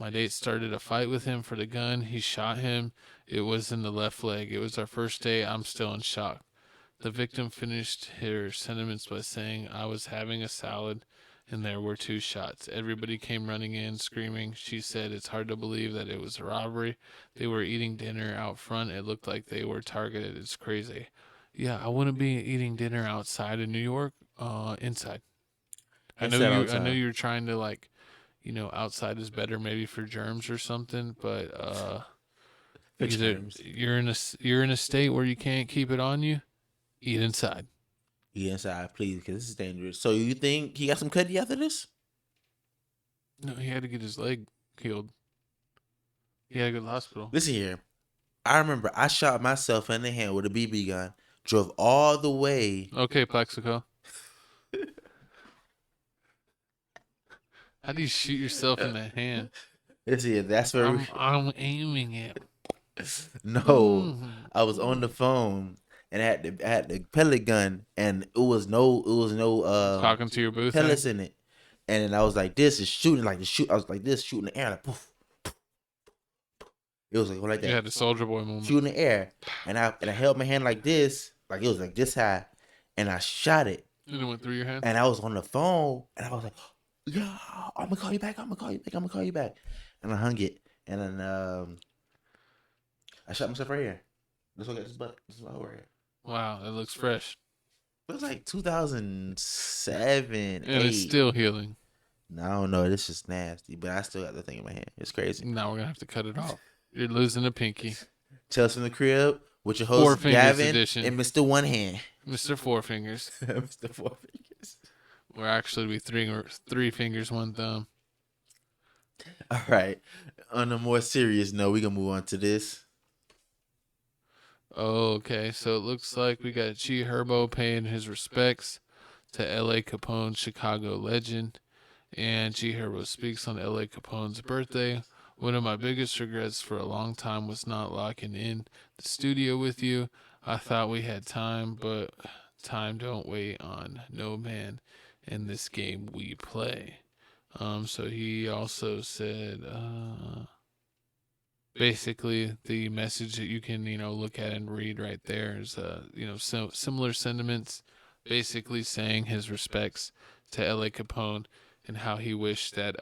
My date started a fight with him for the gun. He shot him. It was in the left leg. It was our first date. I'm still in shock." The victim finished her sentiments by saying, "I was having a salad and there were 2 shots. Everybody came running in, screaming." She said, "It's hard to believe that it was a robbery. They were eating dinner out front. It looked like they were targeted. It's crazy." Yeah, I wouldn't be eating dinner outside in New York, inside. I know you're trying to outside is better maybe for germs or something, but either you're in a state where you can't keep it on you, eat inside. Eat inside, please, because this is dangerous. So you think he got some cutty after this? No, he had to get his leg healed. He had to go to the hospital. Listen here. I remember I shot myself in the hand with a BB gun, drove all the way. Okay, Plexico. How do you shoot yourself in the hand? Listen here, that's where I'm aiming it. No, I was on the phone and I had the pellet gun, and it was no talking to your booth pellets in it, and then I was like, this is shooting like the shoot. I was like this shooting the air like poof. It was like that. You had the Soldier Boy moment. Shooting the air, and I held my hand like this, like it was like this high, and I shot it. And it went through your hand. And I was on the phone, and I was like, "Yeah, I'm gonna call you back. I'm gonna call you back." And I hung it, and then I shot myself right here. This one got this butt. This is my right here. Wow, it looks fresh. It was like 2007, and 8. It's still healing. No, I don't know. This is nasty, but I still got the thing in my hand. It's crazy. Now we're gonna have to cut it off. You're losing a pinky. Tales from the Crib with your host Gavin edition. and Mr. One Hand. Mr. Four Fingers. Mr. Four Fingers. We're actually be three fingers, one thumb. All right. On a more serious note, we're gonna move on to this. Okay, so it looks like we got G Herbo paying his respects to L.A. Capone, Chicago legend. And G Herbo speaks on L.A. Capone's birthday. "One of my biggest regrets for a long time was not locking in the studio with you. I thought we had time, but time don't wait on no man in this game we play." So he also said, basically the message that you can, look at and read right there is, so similar sentiments, basically saying his respects to L.A. Capone and how he wished that,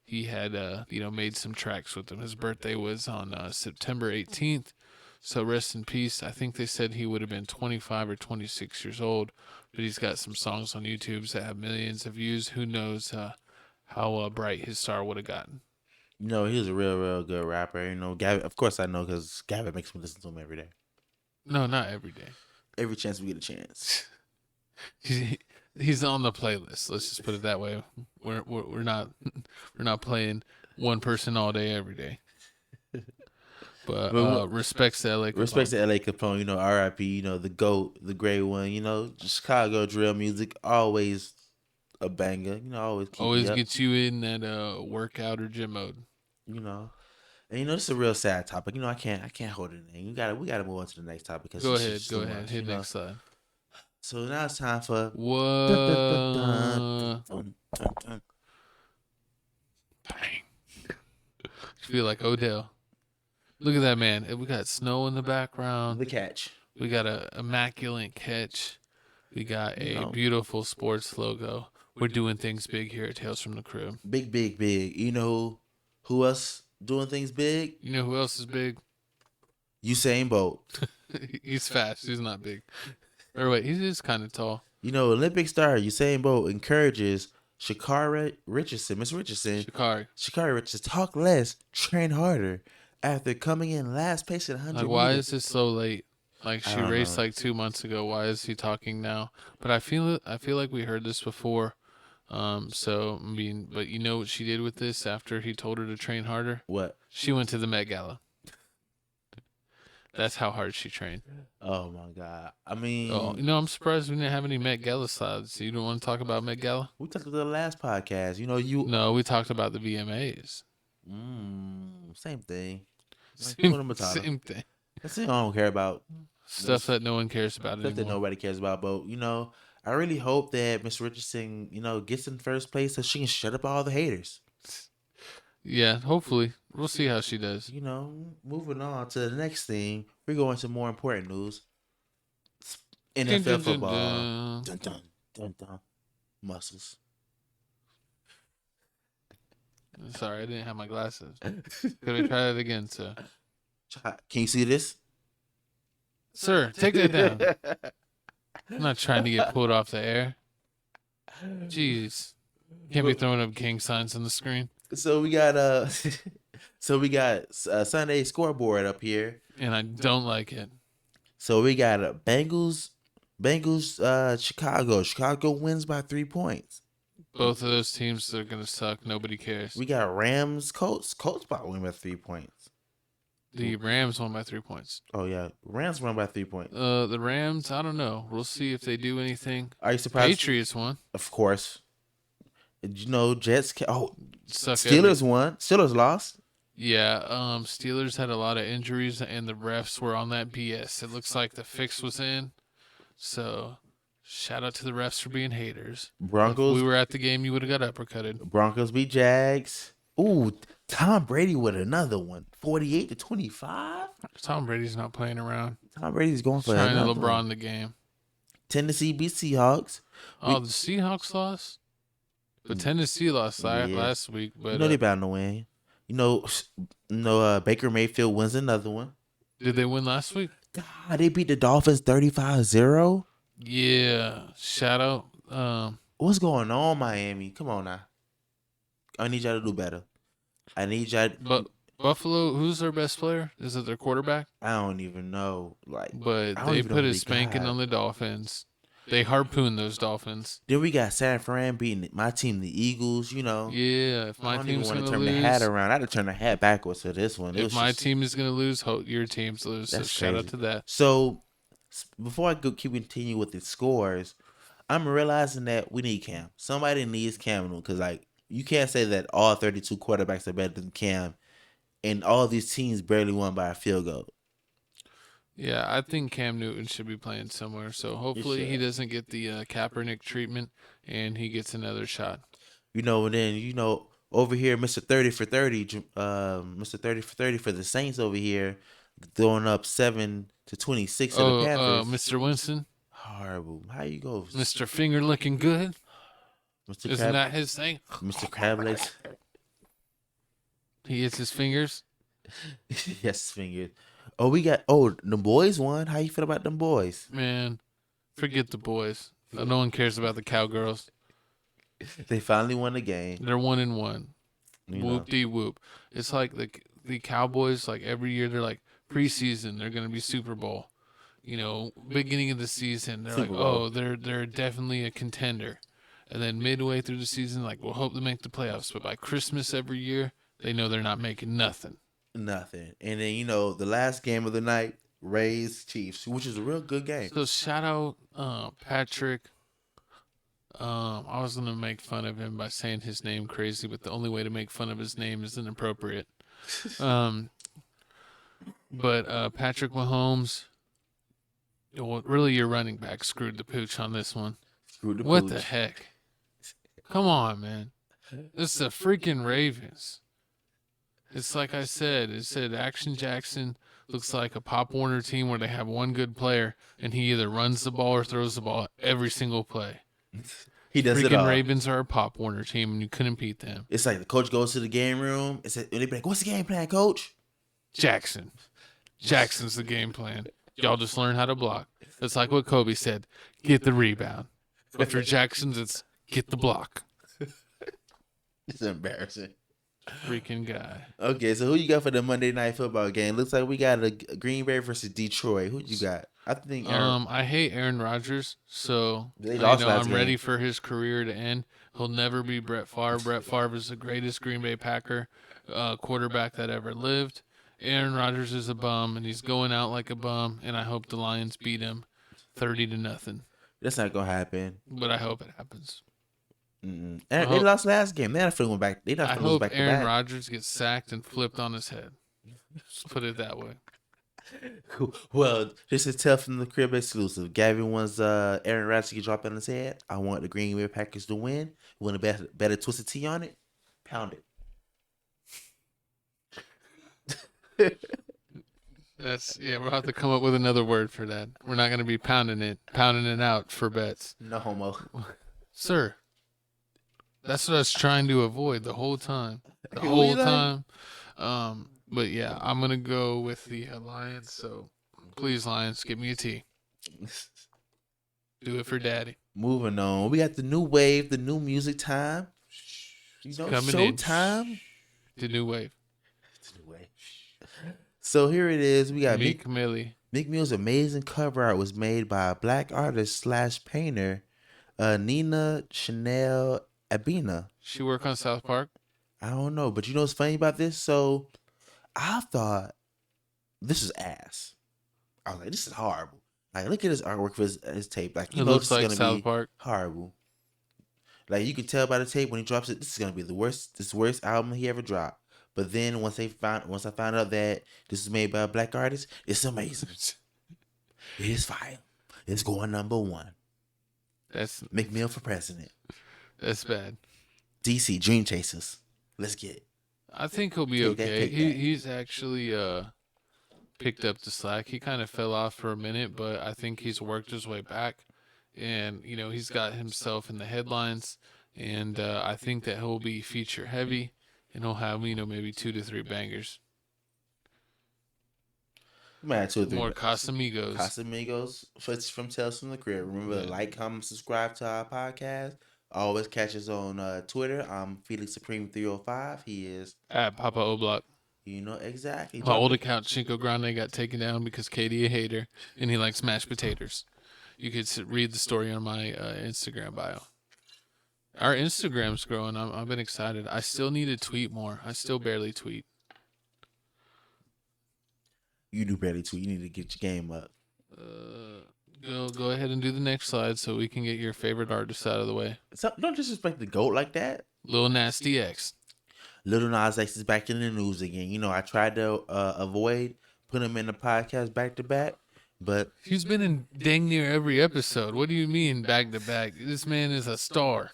he had made some tracks with him. His birthday was on September 18th. So rest in peace. I think they said he would have been 25 or 26 years old, but he's got some songs on YouTube that have millions of views. Who knows how bright his star would have gotten. You know, he was a real good rapper. You know, Gavin, of course I know because Gavin makes me listen to him every day. No, not every day. Every chance we get a chance. He's on the playlist. Let's just put it that way. We're not playing one person all day every day. But respects to LA Capone. Respects to LA Capone, you know, R.I.P., you know, the GOAT, the great one, you know, Chicago drill music, always a banger, you know, always gets you in that workout or gym mode. You know. And you know, this is a real sad topic. You know, I can't hold it in. We gotta move on to the next topic because go ahead, hit next slide. So now it's time for what? Bang. Feel like Odell. Look at that, man. We got snow in the background. The catch. We got a immaculate catch. We got a beautiful sports logo. We're doing things big here at Tales from the Crib. Big. You know who else doing things big? You know who else is big? Usain Bolt. He's fast. He's not big. Or wait, he is kind of tall. You know, Olympic star Usain Bolt encourages Sha'Carri Richardson, Sha'Carri Richardson, talk less, train harder. After coming in last place at 100 like, why meters. is this so late? Like, she raced like 2 months ago. Why is he talking now? But I feel like we heard this before. So I mean, but you know what she did with this after he told her to train harder? What? She went to the Met Gala. That's how hard she trained. Oh my God! I mean, I'm surprised we didn't have any Met Gala slides. You don't want to talk about Met Gala? We talked about the last podcast. You know, No, we talked about the VMAs. Same thing. Same thing. That's it. I don't care about stuff that no one cares about anymore. Stuff that nobody cares about. But you know, I really hope that Miss Richardson, you know, gets in first place so she can shut up all the haters. Yeah, hopefully. We'll see how she does. You know, moving on to the next thing, we're going to more important news. NFL football. Dun, dun, dun, dun. Muscles. Sorry, I didn't have my glasses. Could we try that again, sir? Can you see this? Sir, take that down. I'm not trying to get pulled off the air. Jeez. Can't be throwing up gang signs on the screen. So we got Sunday scoreboard up here. And I don't like it. So we got Bengals, Chicago. Chicago wins by 3 points. Both of those teams are gonna suck. Nobody cares. We got Rams, Colts. Colts about win by 3 points. The Rams won by 3 points. Oh yeah, Rams won by 3 points. The Rams, I don't know. We'll see if they do anything. Are you surprised? Patriots won. Of course. You know, Jets. Suck Steelers won. Steelers lost. Yeah. Steelers had a lot of injuries, and the refs were on that BS. It looks like the fix was in. So, shout out to the refs for being haters. Broncos. If we were at the game, you would have got uppercutted. Broncos beat Jags. Ooh, Tom Brady with another one. 48-25. Tom Brady's not playing around. Tom Brady's going for trying to LeBron LeBron the game. Tennessee beat Seahawks. Oh, the Seahawks lost? But Tennessee lost last week. But you know they bound to win. You know, Baker Mayfield wins another one. Did they win last week? God, they beat the Dolphins 35-0. Yeah. Shout out. What's going on, Miami? Come on now. I need y'all to do better. But Buffalo, who's their best player? Is it their quarterback? I don't even know. But they put a spanking on the Dolphins. They harpooned those Dolphins. Then we got San Fran beating my team, the Eagles. You know. Yeah, if my team's gonna turn lose, the hat around. I had to turn the hat backwards for this one. If my team is gonna lose, your team's lose. So shout out to that. So before I continue with the scores, I'm realizing that we need Cam. Somebody needs Cam because you can't say that all 32 quarterbacks are better than Cam, and all these teams barely won by a field goal. Yeah, I think Cam Newton should be playing somewhere. So hopefully he doesn't get the Kaepernick treatment and he gets another shot. You know, and then over here, Mr. 30 for 30, Mr. 30 for 30 for the Saints over here, throwing up 7-26 to the Panthers. Mr. Winston. Horrible. How you go, Mr. Finger looking good? Mr. Isn't that his thing? Mr. Crab Legs. He hits his fingers. Yes, fingers. Oh, the boys won. How you feel about them boys? Man, forget the boys. No one cares about the cowgirls. They finally won the game. They're 1-1. You know. Whoop de whoop. It's like the Cowboys. Like every year, they're like preseason. They're gonna be Super Bowl. Beginning of the season, they're like, Super Bowl. oh, they're definitely a contender. And then midway through the season, like, we'll hope to make the playoffs. But by Christmas every year, they know they're not making nothing. Nothing. And then the last game of the night, Rays Chiefs, which is a real good game. So shout out Patrick. I was gonna make fun of him by saying his name crazy, but the only way to make fun of his name is inappropriate. But Patrick Mahomes, really your running back screwed the pooch on this one. Screw the What pooch. the heck? Come on, man. It's the freaking Ravens. It's like I said. It said Action Jackson looks like a Pop Warner team where they have one good player and he either runs the ball or throws the ball every single play. He does it Freaking all. Ravens are a Pop Warner team and you couldn't beat them. It's like the coach goes to the game room and they be like, "What's the game plan, coach?" Jackson's the game plan. Y'all just learn how to block. It's like what Kobe said, get the rebound. But for Jackson's, it's get the block. It's embarrassing. Freaking guy. Okay, so who you got for the Monday Night Football game? Looks like we got a Green Bay versus Detroit. Who you got? I think I hate Aaron Rodgers, so They lost last I'm game. ready for his career to end. He'll never be Brett Favre. Brett Favre is the greatest Green Bay Packer quarterback that ever lived. Aaron Rodgers is a bum, and he's going out like a bum, and I hope the Lions beat him 30-0. That's not gonna happen. But I hope it happens. And they lost last game. They're not going back. They not I going to lose hope back to Aaron back. Rodgers gets sacked and flipped on his head. Just put it that way. Cool. Well, this is Tell from the Crib exclusive. Gavin wants Aaron Rodgers to get dropped on his head. I want the Green Bay Packers to win. You want a better twisted tea on it? Pound it. We'll have to come up with another word for that. We're not going to be pounding it out for bets. No homo. Sir, that's what I was trying to avoid the whole time. The Who whole you like? time. But yeah, I'm going to go with the Lions. So please, Lions, give me a T. Do it for daddy. Moving on. We got the new wave, the new music time. Coming in. Showtime. The new wave. It's the new wave. So here it is. We got Meek Millie. Meek Mill's amazing cover art was made by a black artist / painter, Nina Chanel Abina. She work on South Park. I don't know, but you know what's funny about this? So I thought this is ass. I was like, this is horrible. Like, look at his artwork for his tape. Like, It looks this is like gonna South be Park. horrible. Like, you can tell by the tape when he drops it, this is gonna be the worst album he ever dropped. But then once I found out that this is made by a black artist, it's amazing. It is fire. It's going #1. That's McMill for president. bad. DC Dream Chasers. Let's get it. I think he'll be Take that, okay. take that. He's actually picked up the slack. He kind of fell off for a minute, but I think he's worked his way back. And, he's got himself in the headlines. And I think that he'll be feature heavy. And he'll have, maybe 2 to 3 bangers. We might have 2 or 3 More Casamigos. Casamigos from Tales from the Crib. Remember to like, comment, subscribe to our podcast. Always catch us on Twitter. I'm Felix Supreme 305. He is At Papa O'Block. You know exactly. My old account, Cinco Grande, got taken down because Katie a hater. And he likes mashed potatoes. You could read the story on my Instagram bio. Our Instagram's growing. I've been excited. I still need to tweet more. I still barely tweet. You do barely tweet. You need to get your game up. Go ahead and do the next slide so we can get your favorite artist out of the way. So, don't disrespect the GOAT like that. Lil Nasty X. Lil Nas X is back in the news again. I tried to avoid putting him in the podcast back to back, but He's been in dang near every episode. What do you mean back to back? This man is a star.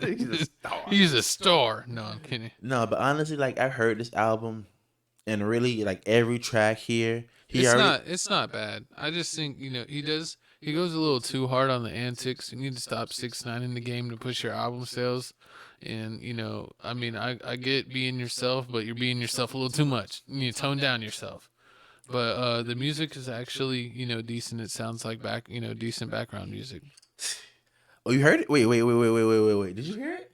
he's a star. He's a star. No, I'm kidding. No, but honestly, like I heard this album, and really like every track here, It's not bad. I just think he He goes a little too hard on the antics. You need to stop 6ix9ine in the game to push your album sales. And, you know, I mean, I get being yourself, but you're being yourself a little too much. You need to tone down yourself. But the music is actually, you know, decent. It sounds like decent background music. Oh, you heard it? Wait. Did you hear it?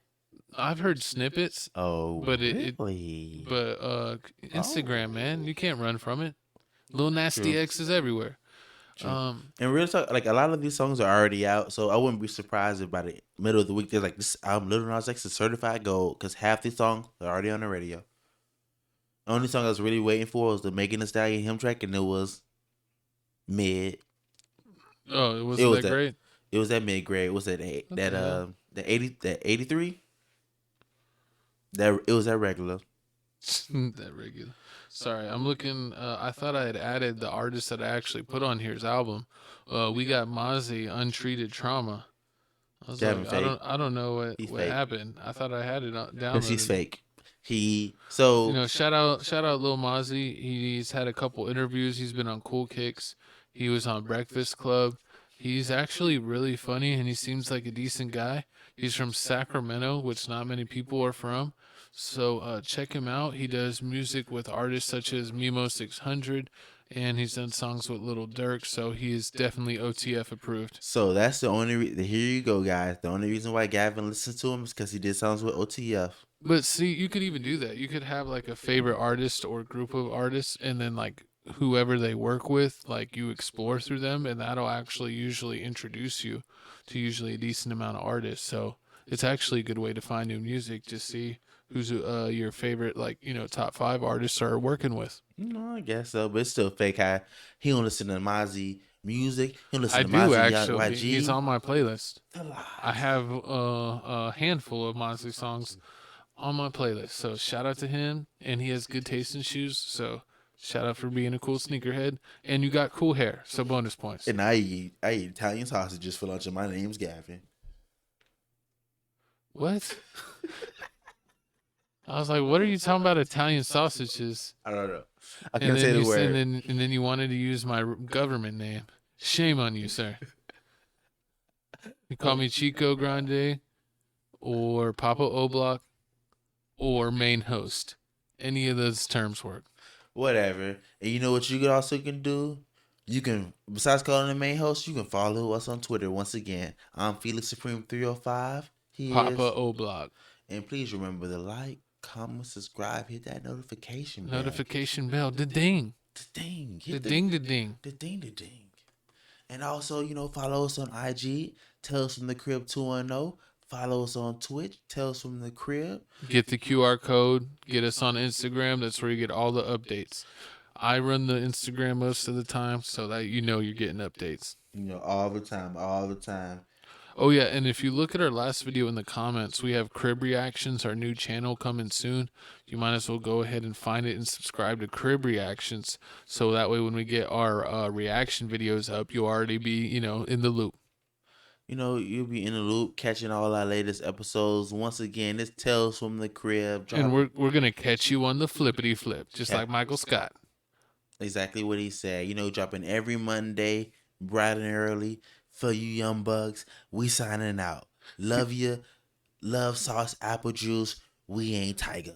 I've heard snippets, Oh, but really? Instagram, man, you can't run from it. Lil Nasty True. X is everywhere. True. And real talk, like a lot of these songs are already out, so I wouldn't be surprised if by the middle of the week they're like, this album Lil Nas X is certified gold, because half these songs are already on the radio. The only song I was really waiting for was the Megan Thee Stallion hymn track, and it was mid. Oh, it wasn't that great. It was that mid grade. Was that the 83? That it was that regular. That regular. Sorry, I'm looking. I thought I had added the artist that I actually put on here's album. We got Mozzie, Untreated Trauma. I was Gavin like, fake. I don't know what fake. happened. I thought I had it downloaded. Because he's fake. You know, shout out Lil Mozzie. He's had a couple interviews. He's been on Cool Kicks. He was on Breakfast Club. He's actually really funny, and he seems like a decent guy. He's from Sacramento, which not many people are from. So check him out. He does music with artists such as Mimo 600, and he's done songs with Lil Durk. So he is definitely OTF approved. So that's the only here you go, guys. The only reason why Gavin listens to him is because he did songs with OTF. But see, you could even do that. You could have like a favorite artist or group of artists, and then like whoever they work with, like you explore through them, and that'll actually usually introduce you to usually a decent amount of artists. So it's actually a good way to find new music. Just see who's your favorite, like, you know, top 5 artists are working with. I guess so, but it's still fake. He don't listen to Mozzie music. He don't listen I to do Mozzie actually. YG. He's on my playlist. I have a handful of Mozzie songs on my playlist. So shout out to him, and he has good taste in shoes. So shout out for being a cool sneakerhead, and you got cool hair. So bonus points. And I eat Italian sausages for lunch, and my name's Gavin. What? I was like, what are you talking about Italian sausages? I don't know. I can't say the word. And then you wanted to use my government name. Shame on you, sir. You call me Chico Grande or Papa Oblak or main host. Any of those terms work. Whatever. And you know what you also can do? You can, besides calling the main host, you can follow us on Twitter. Once again, I'm Felix Supreme 305. He Papa is. Oblak. And please remember to like, comment, subscribe, hit that notification bell. Notification bell. The ding. The ding. The ding. The ding. The ding. And also, you know, follow us on IG, Tales from the Crib 210. Follow us on Twitch, Tales from the Crib. Get the QR code. Get us on Instagram. That's where you get all the updates. I run the Instagram most of the time, so that you know you're getting updates. You know, all the time. Oh, yeah, and if you look at our last video in the comments, we have Crib Reactions, our new channel coming soon. You might as well go ahead and find it and subscribe to Crib Reactions, so that way when we get our reaction videos up, you'll already be, you know, in the loop. You know, you'll be in the loop, catching all our latest episodes. Once again, it's Tales from the Crib. And we're going to catch you on the flippity flip, just like Michael Scott. Exactly what he said. You know, dropping every Monday, bright and early. For you young bugs, we signing out. Love you. Love sauce, apple juice. We ain't Tiger.